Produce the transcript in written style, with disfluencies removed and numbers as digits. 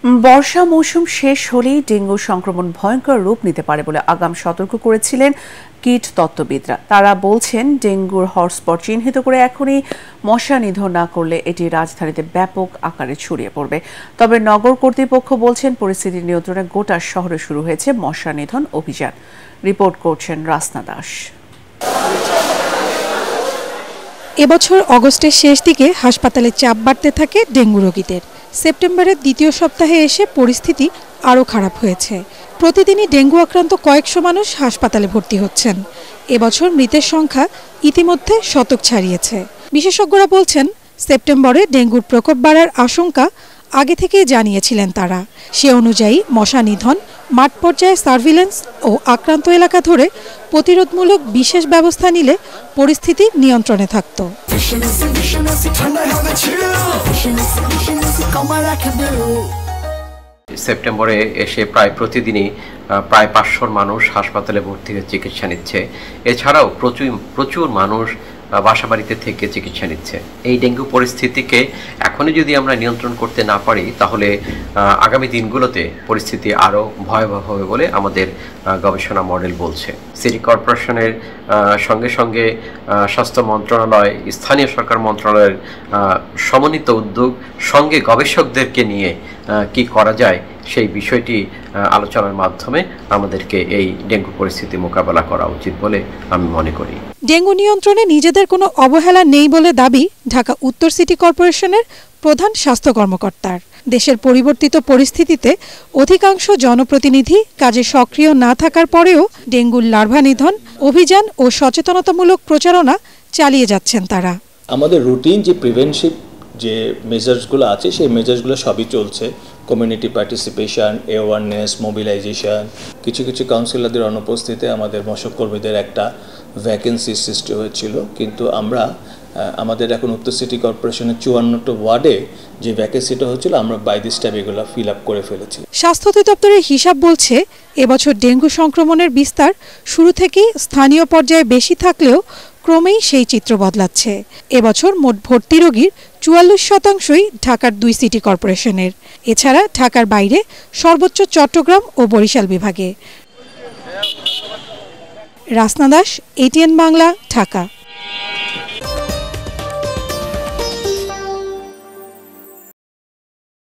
বর্ষা মৌসুম শেষ হলেই ডেঙ্গু সংক্রমণ ভয়ঙ্কর রূপ নিতে পারে বলে আগাম সতর্ক করেছিলেন কীট তত্ত্ববিদরা। তারা বলছেন, ডেঙ্গুর হটস্পট চিহ্নিত করে এখনই মশা নিধন না করলে এটি রাজধানীতে ব্যাপক আকারে ছড়িয়ে পড়বে। তবে নগর কর্তৃপক্ষ বলছেন, পরিস্থিতি নিয়ন্ত্রণে গোটা শহরে শুরু হয়েছে মশা নিধন অভিযান। রিপোর্ট করছেন রাসনা দাস। এবছর অগস্টের শেষ দিকে হাসপাতালে চাপ বাড়তে থাকে ডেঙ্গু রোগীদের। সেপ্টেম্বরের দ্বিতীয় সপ্তাহে এসে পরিস্থিতি আরও খারাপ হয়েছে। প্রতিদিনই ডেঙ্গু আক্রান্ত কয়েকশো মানুষ হাসপাতালে ভর্তি হচ্ছেন। এবছর মৃতের সংখ্যা ইতিমধ্যে শতক ছাড়িয়েছে। বিশেষজ্ঞরা বলছেন, সেপ্টেম্বরে ডেঙ্গুর প্রকোপ বাড়ার আশঙ্কা আগে থেকেই জানিয়েছিলেন তারা। সে অনুযায়ী মশা নিধন, মাঠ পর্যায়ে সার্ভিলেন্স ও আক্রান্ত এলাকা ধরে প্রতিরোধমূলক বিশেষ ব্যবস্থা নিলে পরিস্থিতি নিয়ন্ত্রণে থাকত। সেপ্টেম্বরে এসে প্রায় প্রতিদিনই প্রায় 500 মানুষ হাসপাতালে ভর্তি হয়ে চিকিৎসা নিচ্ছে। এছাড়াও প্রচুর মানুষ বাসাবাড়িতে থেকে চিকিৎসা নিচ্ছে। এই ডেঙ্গু পরিস্থিতিকে এখনই যদি আমরা নিয়ন্ত্রণ করতে না পারি, তাহলে আগামী দিনগুলোতে পরিস্থিতি আরও ভয়াবহ হবে বলে আমাদের গবেষণা মডেল বলছে। সিটি কর্পোরেশনের সঙ্গে সঙ্গে স্বাস্থ্য মন্ত্রণালয়, স্থানীয় সরকার মন্ত্রণালয়ের সমন্বিত উদ্যোগ, সঙ্গে গবেষকদেরকে নিয়ে কি করা যায় সেই বিষয়টি আলোচনার মাধ্যমে আমাদেরকে এই ডেঙ্গু পরিস্থিতি মোকাবেলা করা উচিত বলে আমি মনে করি। ডেঙ্গু নিয়ন্ত্রণে নিজেদের কোনো অবহেলা নেই বলে দাবি ঢাকা উত্তর সিটি কর্পোরেশনের প্রধান স্বাস্থ্য কর্মকর্তার। দেশের পরিবর্তিত পরিস্থিতিতে অধিকাংশ জনপ্রতিনিধি কাজে সক্রিয় না থাকার পরেও ডেঙ্গুর লার্ভা নিধন অভিযান ও সচেতনতামূলক প্রচারণা চালিয়ে যাচ্ছেন তারা। আমাদের রুটিন যে প্রিভেনশন যে মেজার্সগুলো আছে, সেই মেজার্সগুলো সবই চলছে। Community participation, awareness, mobilisation. কিছু কিছু কাউন্সিলরদের অনুপস্থিতিতে আমাদের মশক কর্মীদের একটা ভ্যাকেন্সি সৃষ্টি হয়েছিল, কিন্তু আমাদের এখন উত্তর সিটি কর্পোরেশনের 54টা ওয়ার্ডে যে ভ্যাকেন্সিটা হচ্ছিল, আমরা বাই দিস টাইম এগুলো ফিল আপ করে ফেলেছি। স্বাস্থ্য অধিদপ্তরের হিসাব বলছে, এবছর ডেঙ্গু সংক্রমণের বিস্তার শুরু থেকেই স্থানীয় পর্যায়ে বেশি থাকলেও ক্রমেই সেই চিত্র বদলাচ্ছে। এবছর মোট ভর্তি রোগীর 44%ই ঢাকার 2 সিটি কর্পোরেশনের। এছাড়া ঢাকার বাইরে সর্বোচ্চ চট্টগ্রাম ও বরিশাল বিভাগে। রাসনা দাস, ATN বাংলা, ঢাকা।